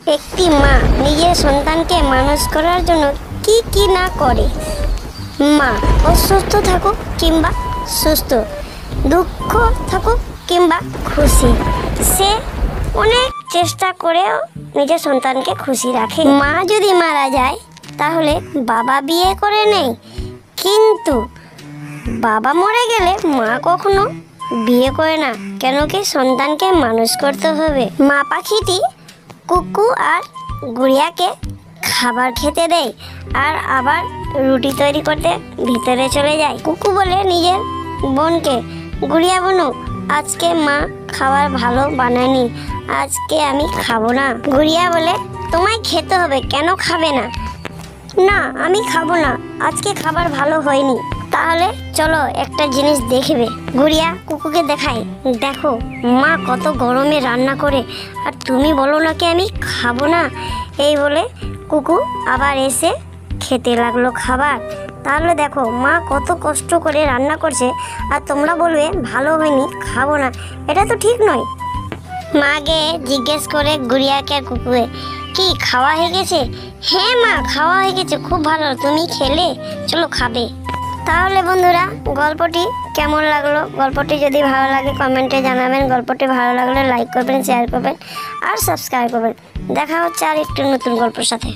একটি মা নিজের সন্তানকে মানুষ করার জন্য কি কি না করে। মা অসুস্থ থাকুক কিংবা সুস্থ, দুঃখ থাকুক কিংবা খুশি, সে অনেক চেষ্টা করেও নিজের সন্তানকে খুশি রাখে। মা যদি মারা যায় তাহলে বাবা বিয়ে করে নেয়, কিন্তু বাবা মরে গেলে মা কখনো বিয়ে করে না, কেন কি সন্তানকে মানুষ করতে হবে। মা পাখিটি কুকু আর গুড়িয়াকে খাবার খেতে দেয় আর আবার রুটি তৈরি করতে ভিতরে চলে যায়। কুকু বলে নিজের বোনকে, গুড়িয়া বোনু, আজকে মা খাবার ভালো বানায়নি, আজকে আমি খাবো না। গুড়িয়া বলে, তোমায় খেতে হবে, কেন খাবে না? না, আমি খাবো না, আজকে খাবার ভালো হয়নি। তাহলে চলো একটা জিনিস দেখবে। গুড়িয়া কুকুকে দেখায়, দেখো মা কত গরমে রান্না করে, আর তুমি বলো নাকি আমি খাবো না। এই বলে কুকু আবার এসে খেতে লাগলো খাবার। তাহলে দেখো মা কত কষ্ট করে রান্না করছে, আর তোমরা বলবে ভালো হয়নি, খাবো না, এটা তো ঠিক নয়। মাকে জিজ্ঞেস করে গুড়িয়াকে আর কুকুকে, কি খাওয়া হয়ে গেছে? হ্যাঁ মা, খাওয়া হয়ে গেছে, খুব ভালো, তুমি খেলে, চলো খাবে। তাহলে বন্ধুরা, গল্পটি কেমন লাগলো? গল্পটি যদি ভালো লাগে কমেন্টে জানাবেন। গল্পটি ভালো লাগলে লাইক করবেন, শেয়ার করবেন আর সাবস্ক্রাইব করবেন। দেখা হচ্ছে আর একটু নতুন গল্পের সাথে।